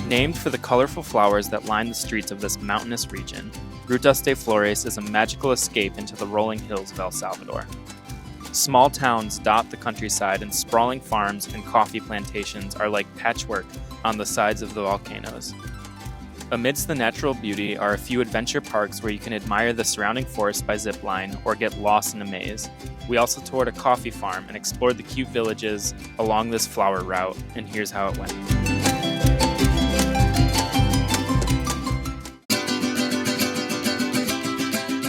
Named for the colorful flowers that line the streets of this mountainous region, Rutas de Flores is a magical escape into the rolling hills of El Salvador. Small towns dot the countryside, and sprawling farms and coffee plantations are like patchwork on the sides of the volcanoes. Amidst the natural beauty are a few adventure parks where you can admire the surrounding forest by zipline or get lost in a maze. We also toured a coffee farm and explored the cute villages along this flower route, and here's how it went.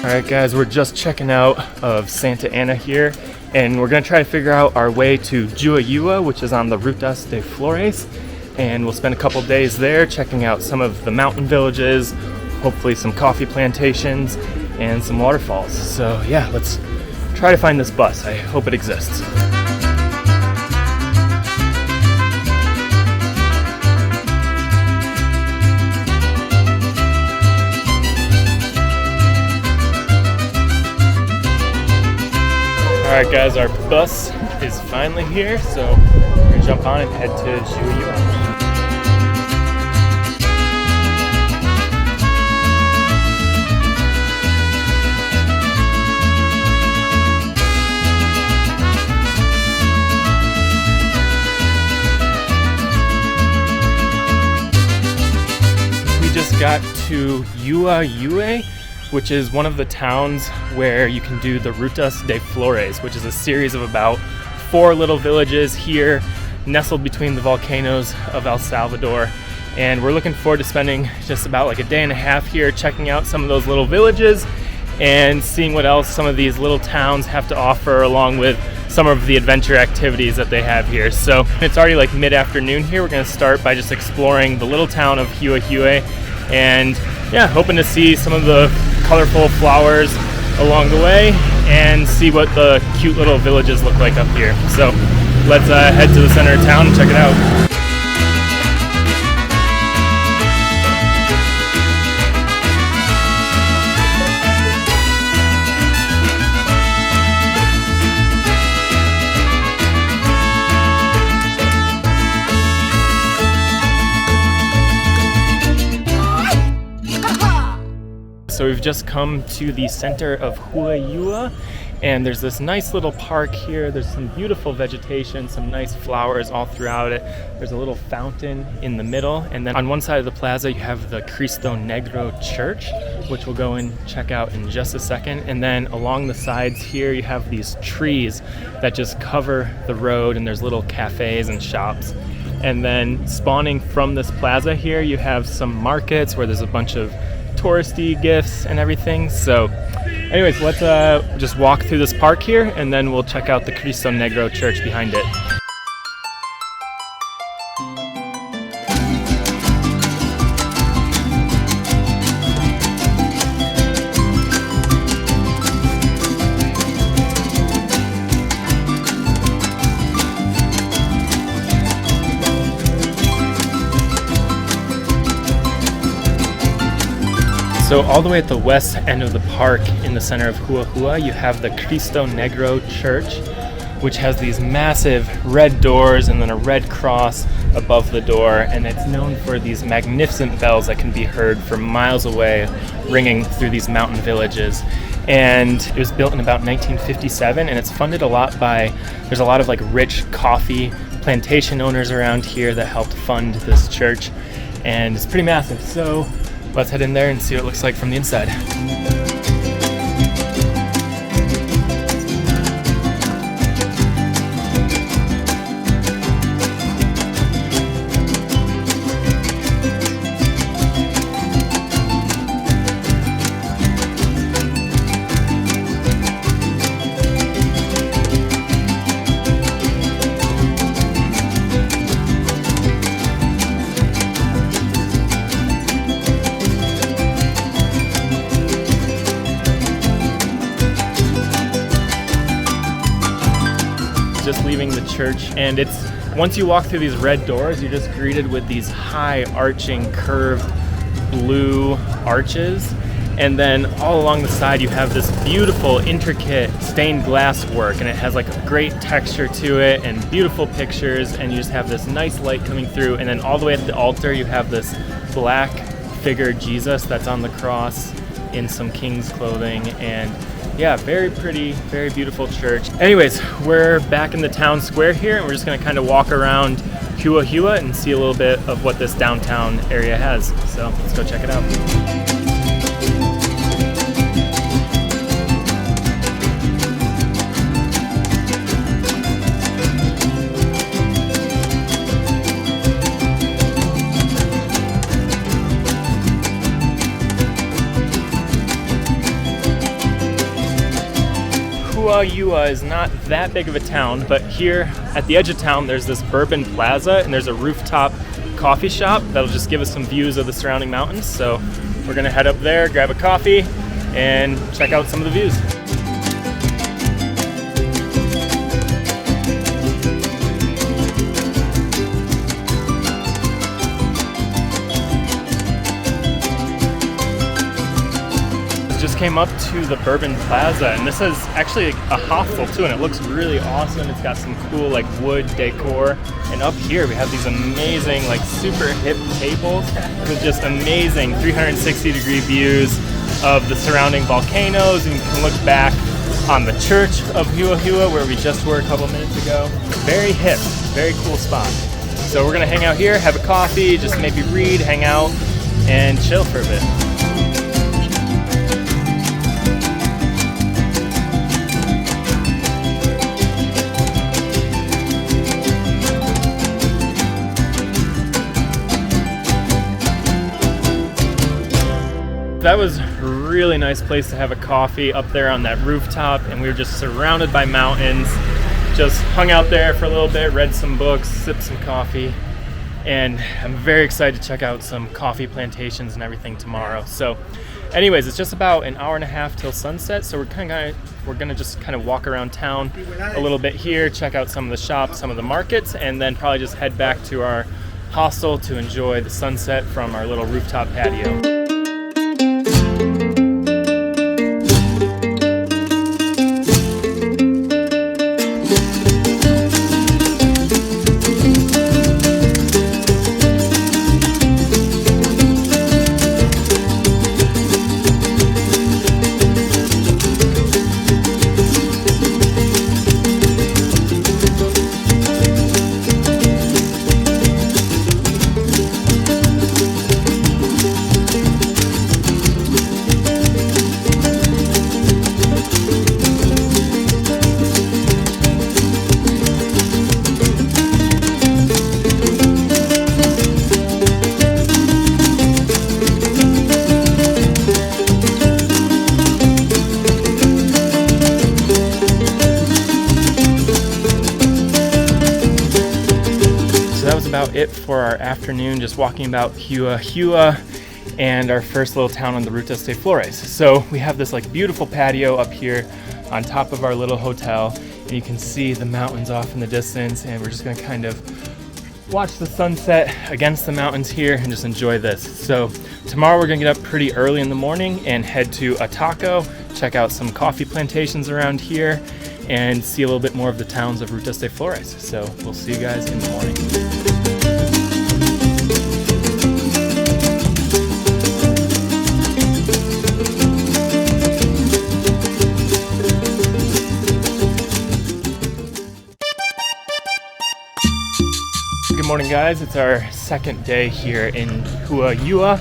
Alright guys, we're just checking out of Santa Ana here, and we're going to try to figure out our way to Juayua, which is on the Rutas de Flores, and we'll spend a couple days there checking out some of the mountain villages, hopefully some coffee plantations, and some waterfalls. So yeah, let's try to find this bus. I hope it exists. Alright guys, our bus is finally here, so we're going to jump on and head to Juayua. We just got to Juayua, which is one of the towns where you can do the Rutas de Flores, which is a series of about 4 little villages here nestled between the volcanoes of El Salvador. And we're looking forward to spending just about like a day and a half here checking out some of those little villages and seeing what else some of these little towns have to offer, along with some of the adventure activities that they have here. So it's already like mid-afternoon here. We're going to start by just exploring the little town of Juayua, and yeah, hoping to see some of the colorful flowers along the way and see what the cute little villages look like up here. So let's head to the center of town and check it out. So we've just come to the center of Juayua, and there's this nice little park here. There's some beautiful vegetation, some nice flowers all throughout it. There's a little fountain in the middle, and then on one side of the plaza you have the Cristo Negro Church, which we'll go and check out in just a second. And then along the sides here you have these trees that just cover the road, and there's little cafes and shops. And then spawning from this plaza here you have some markets where there's a bunch of touristy gifts and everything. So anyways, let's just walk through this park here, and then we'll check out the Cristo Negro Church behind it. So all the way at the west end of the park in the center of Juayua, you have the Cristo Negro Church, which has these massive red doors and then a red cross above the door, and it's known for these magnificent bells that can be heard from miles away ringing through these mountain villages. And it was built in about 1957, and it's funded a lot by, there's a lot of like rich coffee plantation owners around here that helped fund this church, and it's pretty massive. So let's head in there and see what it looks like from the inside. Just leaving the church, and it's, once you walk through these red doors, you're just greeted with these high arching curved blue arches, And then all along the side you have this beautiful, intricate stained glass work, and it has like a great texture to it and beautiful pictures, and you just have this nice light coming through. And then all the way at the altar you have this black figure Jesus that's on the cross in some king's clothing. And yeah, very pretty, very beautiful church. Anyways, we're back in the town square here, and we're just gonna kind of walk around Juayua and see a little bit of what this downtown area has. So let's go check it out. Juayua is not that big of a town, but here at the edge of town there's this Bourbon Plaza, and there's a rooftop coffee shop that'll just give us some views of the surrounding mountains. So we're gonna head up there, grab a coffee, and check out some of the views. Just came up to the Bourbon Plaza, and this is actually a hostel too, and it looks really awesome. It's got some cool like wood decor, and up here we have these amazing like super hip tables with just amazing 360-degree views of the surrounding volcanoes, and you can look back on the church of Juayua where we just were a couple minutes ago. Very hip, very cool spot. So we're gonna hang out here, have a coffee, just maybe read, hang out, and chill for a bit. That was a really nice place to have a coffee up there on that rooftop, and we were just surrounded by mountains. Just hung out there for a little bit, read some books, sipped some coffee, and I'm very excited to check out some coffee plantations and everything tomorrow. So anyways, it's just about an hour and a half till sunset, so we're gonna just kind of walk around town a little bit here, check out some of the shops, some of the markets, and then probably just head back to our hostel to enjoy the sunset from our little rooftop patio. About it for our afternoon, just walking about Juayua and our first little town on the Rutas de Flores. So we have this like beautiful patio up here on top of our little hotel, and you can see the mountains off in the distance, and we're just gonna kind of watch the sunset against the mountains here and just enjoy this. So tomorrow we're gonna get up pretty early in the morning and head to Ataco, check out some coffee plantations around here, and see a little bit more of the towns of Rutas de Flores. So we'll see you guys in the morning. Good morning, guys. It's our second day here in Juayua,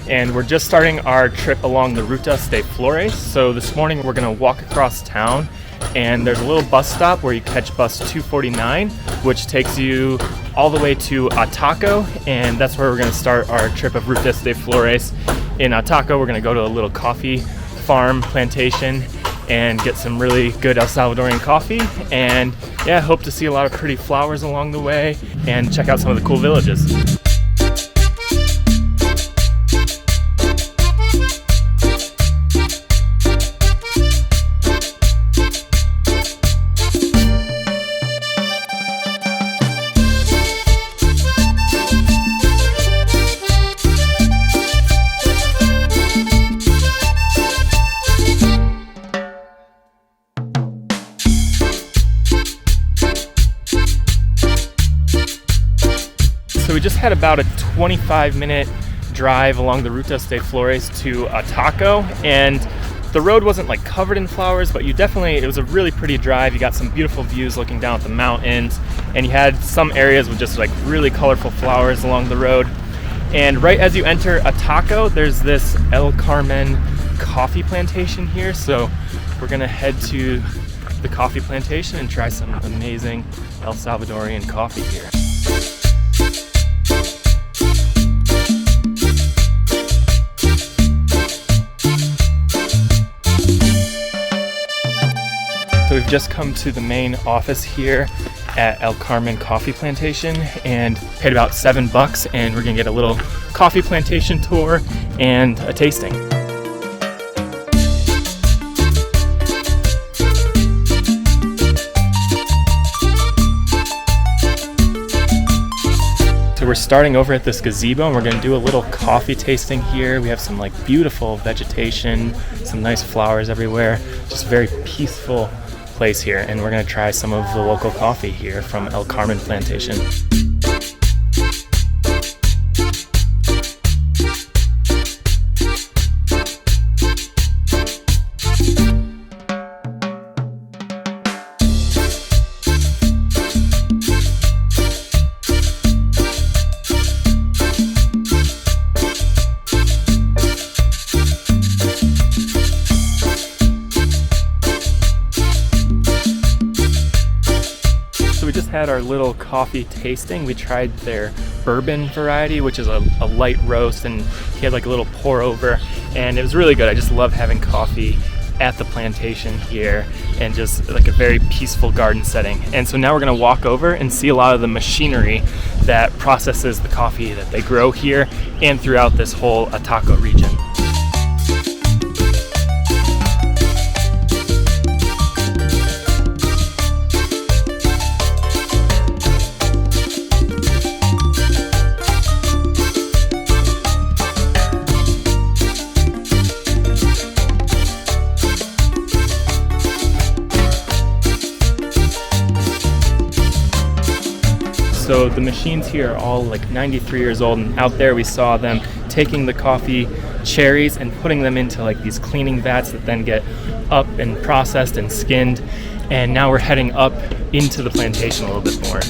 and we're just starting our trip along the Rutas de Flores. So this morning we're gonna walk across town, and there's a little bus stop where you catch bus 249, which takes you all the way to Ataco, and that's where we're gonna start our trip of Rutas de Flores. In Ataco, we're gonna go to a little coffee farm plantation and get some really good El Salvadorian coffee, and yeah, hope to see a lot of pretty flowers along the way and check out some of the cool villages. So we just had about a 25-minute drive along the Rutas de Flores to Ataco, and the road wasn't like covered in flowers, but it was a really pretty drive. You got some beautiful views looking down at the mountains, and you had some areas with just like really colorful flowers along the road. And right as you enter Ataco, there's this El Carmen coffee plantation here. So we're gonna head to the coffee plantation and try some amazing El Salvadorian coffee here. So we've just come to the main office here at El Carmen Coffee Plantation and paid about $7, and we're gonna get a little coffee plantation tour and a tasting. So we're starting over at this gazebo, and we're gonna do a little coffee tasting here. We have some like beautiful vegetation, some nice flowers everywhere, just very peaceful place here, and we're going to try some of the local coffee here from El Carmen Plantation. Had our little coffee tasting. We tried their bourbon variety, which is a light roast, and he had like a little pour over, and it was really good. I just love having coffee at the plantation here and just like a very peaceful garden setting. And so now we're going to walk over and see a lot of the machinery that processes the coffee that they grow here and throughout this whole Ataco region. So the machines here are all like 93 years old, and out there we saw them taking the coffee cherries and putting them into like these cleaning vats that then get up and processed and skinned. And now we're heading up into the plantation a little bit more.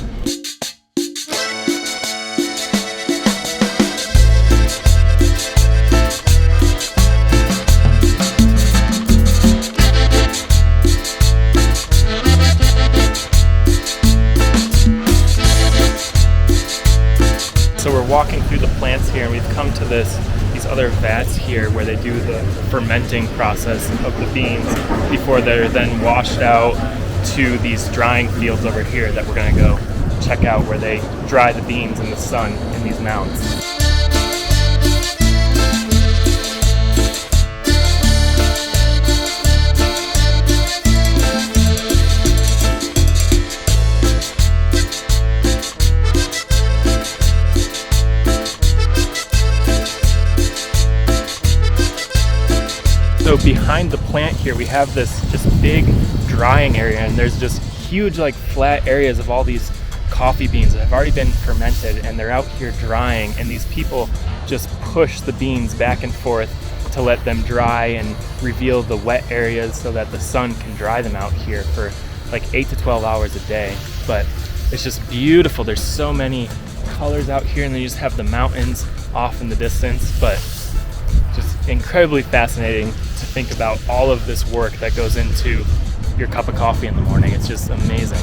So we're walking through the plants here, and we've come to these other vats here where they do the fermenting process of the beans before they're then washed out to these drying fields over here that we're going to go check out, where they dry the beans in the sun in these mounds. So behind the plant here, we have this just big drying area, and there's just huge like flat areas of all these coffee beans that have already been fermented, and they're out here drying, and these people just push the beans back and forth to let them dry and reveal the wet areas so that the sun can dry them out here for like 8 to 12 hours a day. But it's just beautiful. There's so many colors out here, and then you just have the mountains off in the distance, but just incredibly fascinating to think about all of this work that goes into your cup of coffee in the morning. It's just amazing.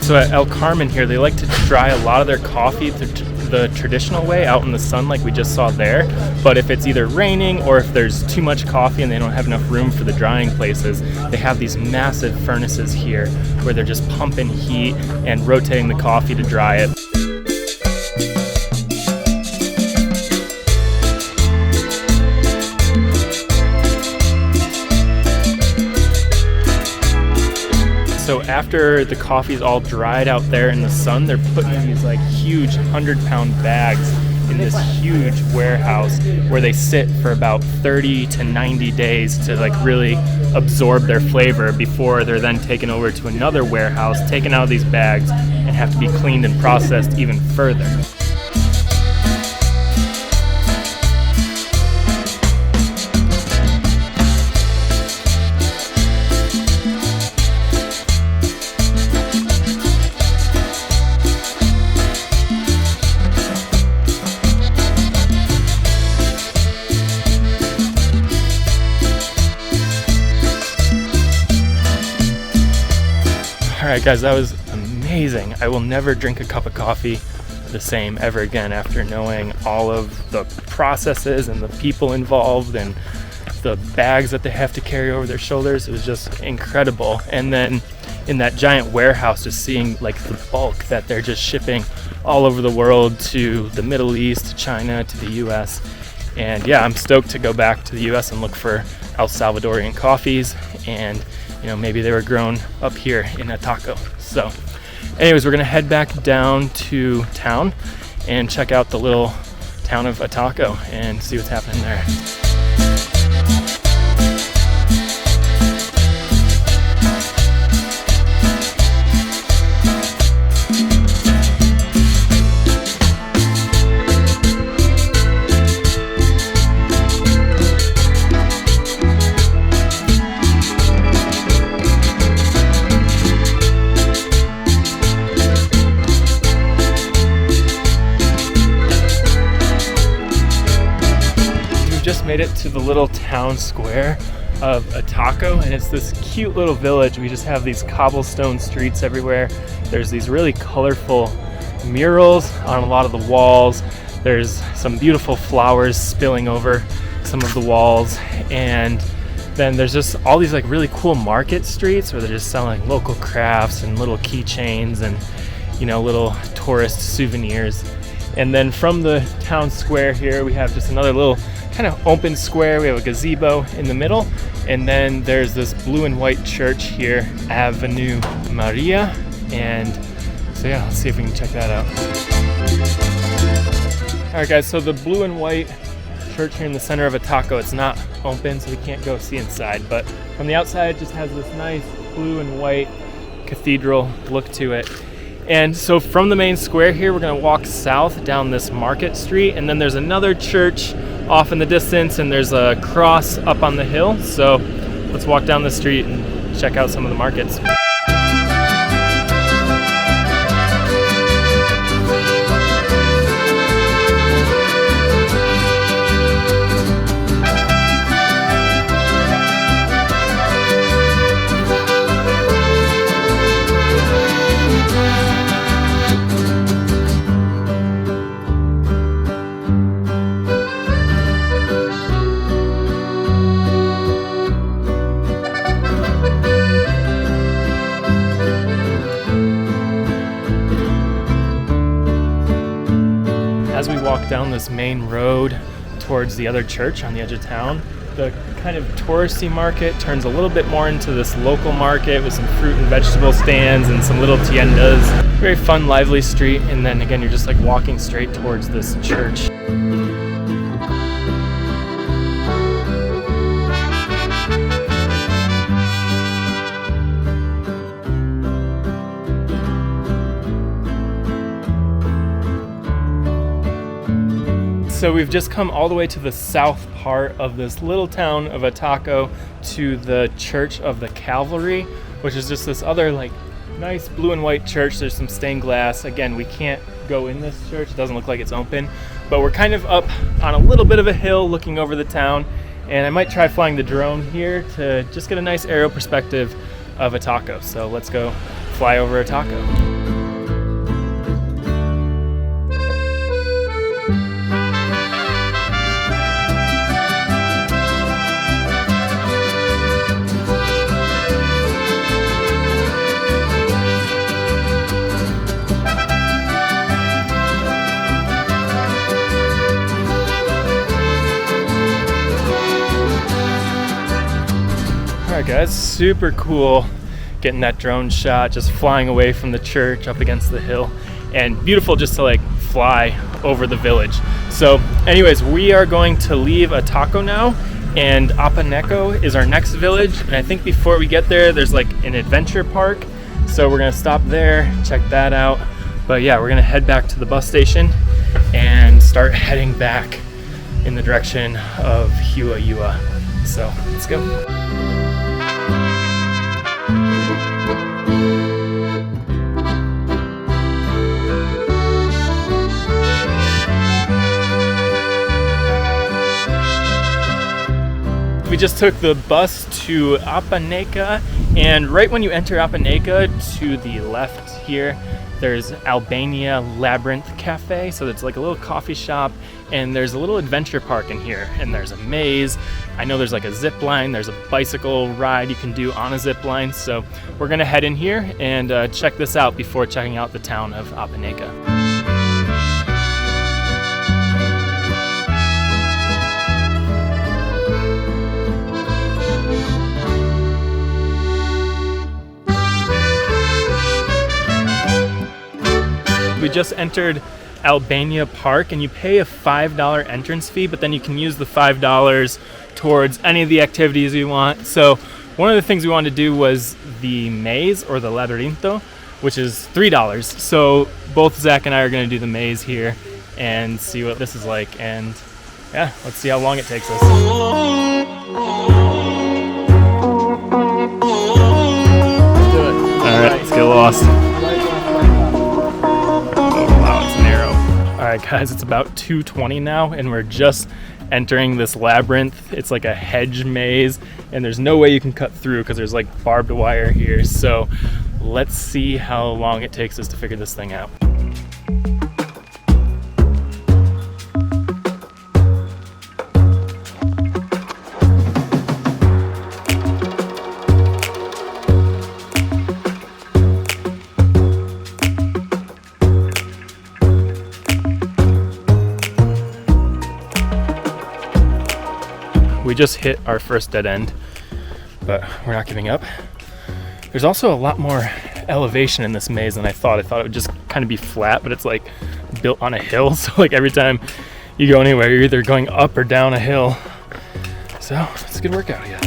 So at El Carmen here, they like to dry a lot of their coffee the traditional way out in the sun like we just saw there. But if it's either raining or if there's too much coffee and they don't have enough room for the drying places, they have these massive furnaces here where they're just pumping heat and rotating the coffee to dry it. after the coffee's all dried out there in the sun, they're putting these like huge 100-pound bags in this huge warehouse where they sit for about 30 to 90 days to like really absorb their flavor before they're then taken over to another warehouse, taken out of these bags, and have to be cleaned and processed even further. Alright guys, that was amazing. I will never drink a cup of coffee the same ever again after knowing all of the processes and the people involved and the bags that they have to carry over their shoulders. It was just incredible. And then in that giant warehouse, just seeing like the bulk that they're just shipping all over the world, to the Middle East, to China, to the US. And yeah, I'm stoked to go back to the US and look for El Salvadorian coffees, and you know, maybe they were grown up here in Ataco. So anyways, we're gonna head back down to town and check out the little town of Ataco and see what's happening there. Just made it to the little town square of Ataco, and it's this cute little village. We just have these cobblestone streets everywhere. There's these really colorful murals on a lot of the walls. There's some beautiful flowers spilling over some of the walls, and then there's just all these like really cool market streets where they're just selling local crafts and little keychains and, you know, little tourist souvenirs. And then from the town square here, we have just another little kind of open square. We have a gazebo in the middle, and then there's this blue and white church here, Avenue Maria. And so yeah, let's see if we can check that out. All right guys, so the blue and white church here in the center of Ataco, it's not open, so we can't go see inside, but from the outside it just has this nice blue and white cathedral look to it. And so from the main square here, we're gonna walk south down this market street, and then there's another church off in the distance, and there's a cross up on the hill. So let's walk down the street and check out some of the markets. As we walk down this main road towards the other church on the edge of town, the kind of touristy market turns a little bit more into this local market with some fruit and vegetable stands and some little tiendas. Very fun, lively street, and then again, you're just like walking straight towards this church. So we've just come all the way to the south part of this little town of Ataco to the Church of the Calvary, which is just this other like nice blue and white church. There's some stained glass. Again, we can't go in this church. It doesn't look like it's open, but we're kind of up on a little bit of a hill looking over the town, and I might try flying the drone here to just get a nice aerial perspective of Ataco. So let's go fly over Ataco. Alright guys, super cool getting that drone shot, just flying away from the church up against the hill, and beautiful just to like fly over the village. So anyways, we are going to leave Ataco now, and Apaneca is our next village. And I think before we get there, there's like an adventure park. So we're gonna stop there, check that out. But yeah, we're gonna head back to the bus station and start heading back in the direction of Juayua. So let's go. We just took the bus to Apaneca, and right when you enter Apaneca, to the left here, there's Albania Labyrinth Cafe. So it's like a little coffee shop, and there's a little adventure park in here, and there's a maze. I know there's like a zip line, there's a bicycle ride you can do on a zip line. So we're gonna head in here and check this out before checking out the town of Apaneca. We just entered Albania Park, and you pay a $5 entrance fee, but then you can use the $5 towards any of the activities you want. So one of the things we wanted to do was the maze, or the labyrinto, which is $3. So both Zach and I are going to do the maze here and see what this is like. And yeah, let's see how long it takes us. All right, let's get lost. Alright guys, it's about 2:20 now, and we're just entering this labyrinth. It's like a hedge maze, and there's no way you can cut through because there's like barbed wire here. So let's see how long it takes us to figure this thing out. We just hit our first dead end, but we're not giving up. There's also a lot more elevation in this maze than I thought. I thought it would just kind of be flat, but it's like built on a hill. So like every time you go anywhere, you're either going up or down a hill. So it's a good workout, yeah.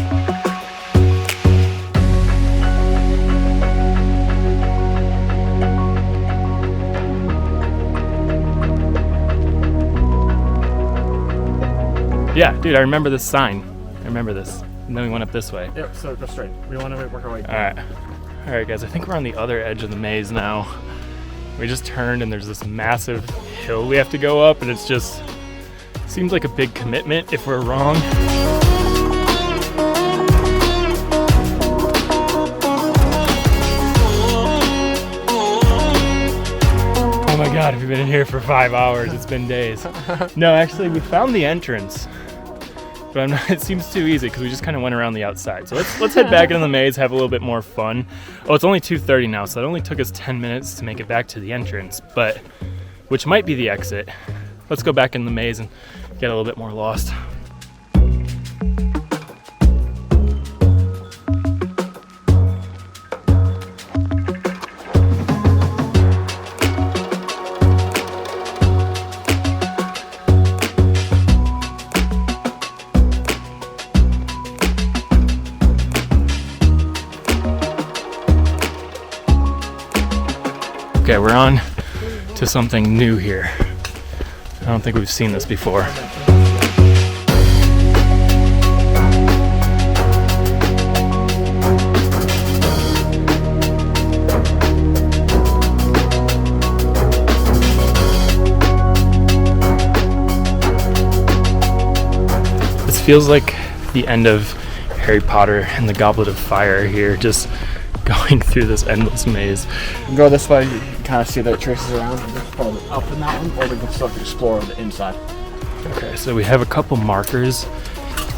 Yeah, dude, I remember this sign. I remember this. And then we went up this way. Yep, so go straight. We want to work our way down. All right, guys, I think we're on the other edge of the maze now. We just turned, and there's this massive hill we have to go up, and it's just, seems like a big commitment if we're wrong. Oh my God, if you've been in here for 5 hours, it's been days. No, actually, we found the entrance. But I'm not, it seems too easy because we just kind of went around the outside. So let's head back into the maze, have a little bit more fun. Oh, it's only 2:30 now, so it only took us 10 minutes to make it back to the entrance, but which might be the exit. Let's go back in the maze and get a little bit more lost. Okay, we're on to something new here. I don't think we've seen this before. This feels like the end of Harry Potter and the Goblet of Fire here, just going through this endless maze. Go this way, you can kind of see the traces around. There's probably up in that one, or we can start to explore the inside. Okay, so we have a couple markers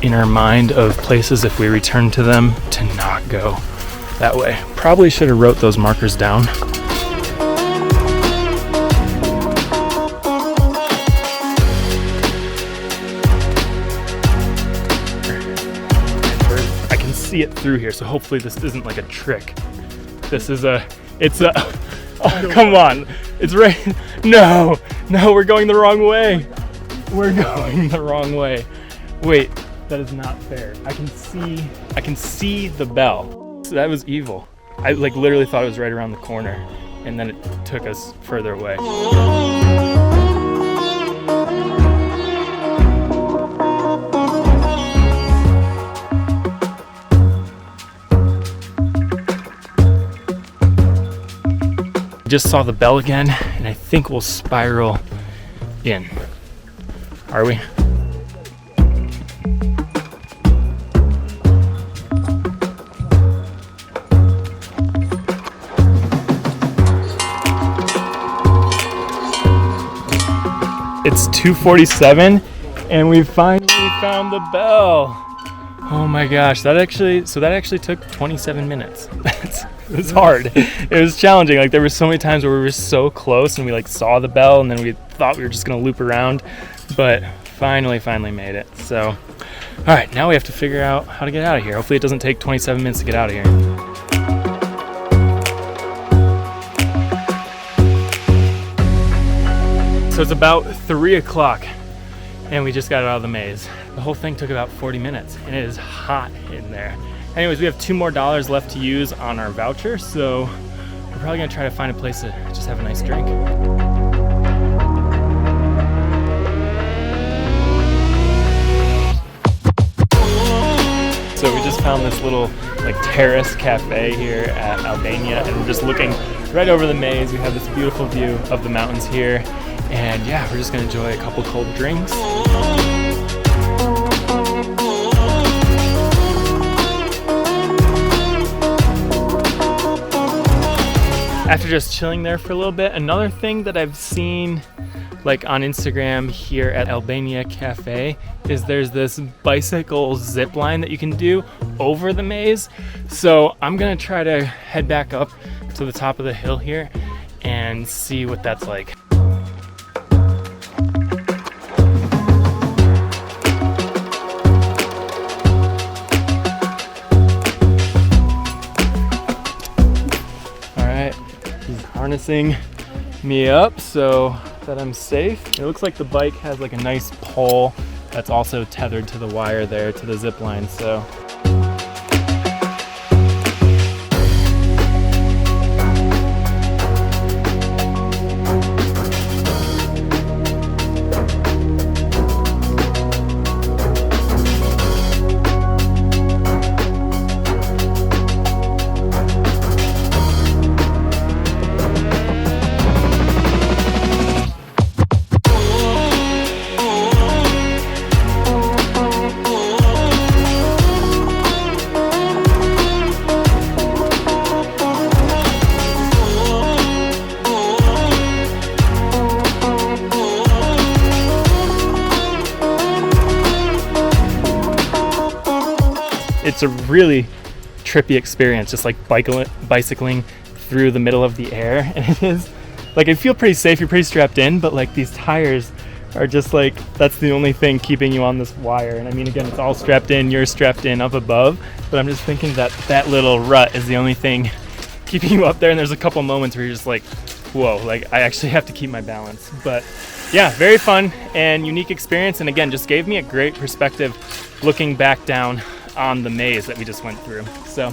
in our mind of places if we return to them to not go that way. Probably should have wrote those markers down. I can see it through here, so hopefully this isn't like a trick. This is oh, come on. It's right. No, we're going the wrong way. We're going the wrong way. Wait, that is not fair. I can see the bell. So that was evil. I like literally thought it was right around the corner, and then it took us further away. Just saw the bell again, and I think we'll spiral in. Are we? It's 2:47, and we finally found the bell. Oh my gosh, that actually took 27 minutes. It was hard. It was challenging. Like there were so many times where we were so close and we like saw the bell and then we thought we were just gonna loop around, but finally made it. So, all right, now we have to figure out how to get out of here. Hopefully it doesn't take 27 minutes to get out of here. So it's about 3 o'clock and we just got out of the maze. The whole thing took about 40 minutes and it is hot in there. Anyways, we have $2 more left to use on our voucher, so we're probably gonna try to find a place to just have a nice drink. So we just found this little like terrace cafe here at Albania, and we're just looking right over the maze. We have this beautiful view of the mountains here, and yeah, we're just gonna enjoy a couple cold drinks. After just chilling there for a little bit, another thing that I've seen like on Instagram here at Albania Cafe is there's this bicycle zip line that you can do over the maze. So I'm gonna try to head back up to the top of the hill here and see what that's like. Harnessing me up so that I'm safe. It looks like the bike has like a nice pole that's also tethered to the wire there to the zip line. So it's a really trippy experience, just like bicycling through the middle of the air. And it is like, I feel pretty safe, you're pretty strapped in, but like these tires are just like, that's the only thing keeping you on this wire. And I mean, again, it's all strapped in, you're strapped in up above, but I'm just thinking that that little rut is the only thing keeping you up there. And there's a couple moments where you're just like, whoa, like I actually have to keep my balance. But yeah, very fun and unique experience. And again, just gave me a great perspective looking back down on the maze that we just went through. So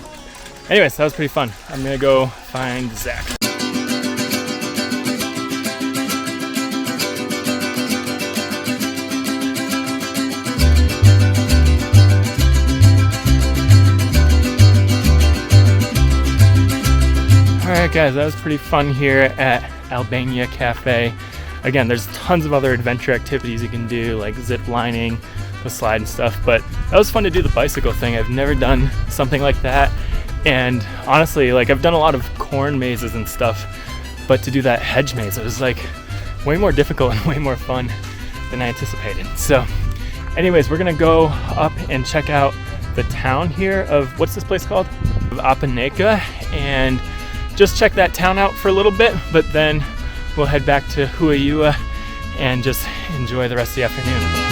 anyways, that was pretty fun. I'm gonna go find Zach. Alright guys, that was pretty fun here at Albania Cafe. Again, there's tons of other adventure activities you can do, like zip lining, the slide and stuff, but that was fun to do the bicycle thing. I've never done something like that, and honestly, like I've done a lot of corn mazes and stuff, but to do that hedge maze, it was like way more difficult and way more fun than I anticipated. So anyways, we're gonna go up and check out the town here of, what's this place called? Apaneca, and just check that town out for a little bit, but then we'll head back to Juayua and just enjoy the rest of the afternoon.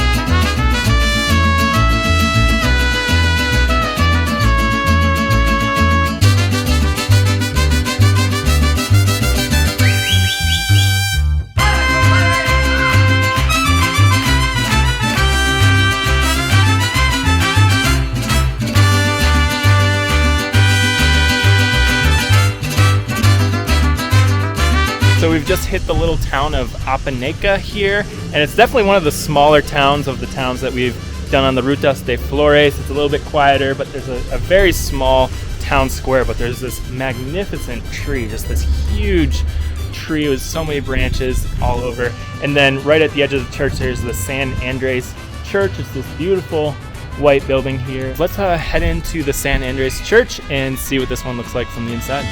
we've just hit the little town of Apaneca here, and it's definitely one of the smaller towns of the towns that we've done on the Rutas de Flores. It's a little bit quieter, but there's a very small town square, but there's this magnificent tree, just this huge tree with so many branches all over. And then right at the edge of the church, there's the San Andres Church. It's this beautiful white building here. Let's head into the San Andres Church and see what this one looks like from the inside.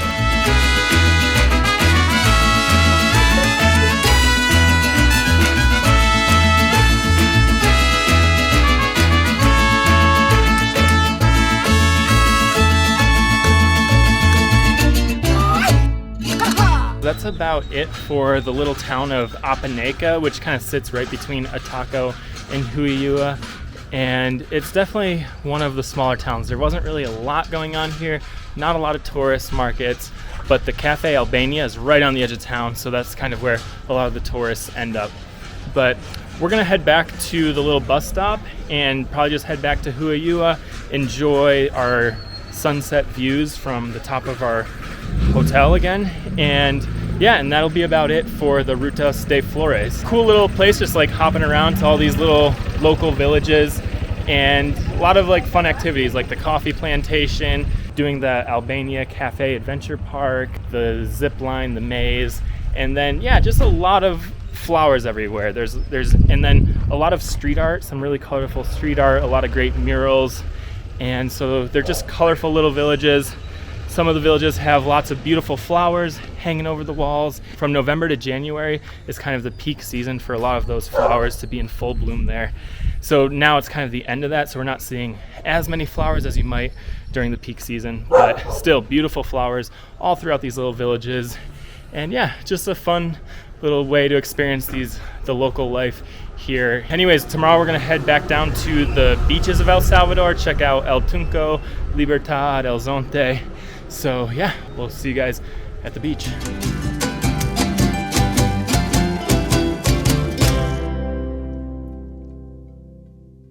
That's about it for the little town of Apaneca, which kind of sits right between Ataco and Juayua. And it's definitely one of the smaller towns. There wasn't really a lot going on here, not a lot of tourist markets, but the Cafe Albania is right on the edge of town, so that's kind of where a lot of the tourists end up. But we're gonna head back to the little bus stop and probably just head back to Juayua, enjoy our sunset views from the top of our hotel again, and yeah, and that'll be about it for the Rutas de Flores. Cool little place, just like hopping around to all these little local villages, and a lot of like fun activities like the coffee plantation, doing the Albania Cafe Adventure Park, the zip line, the maze, and then yeah, just a lot of flowers everywhere. There's and then a lot of street art, some really colorful street art, a lot of great murals, and so they're just colorful little villages. Some of the villages have lots of beautiful flowers hanging over the walls. From November to January is kind of the peak season for a lot of those flowers to be in full bloom there. So now it's kind of the end of that, so we're not seeing as many flowers as you might during the peak season, but still beautiful flowers all throughout these little villages. And yeah, just a fun little way to experience the local life here. Anyways, tomorrow we're gonna head back down to the beaches of El Salvador, check out El Tunco, Libertad, El Zonte. So yeah, we'll see you guys at the beach.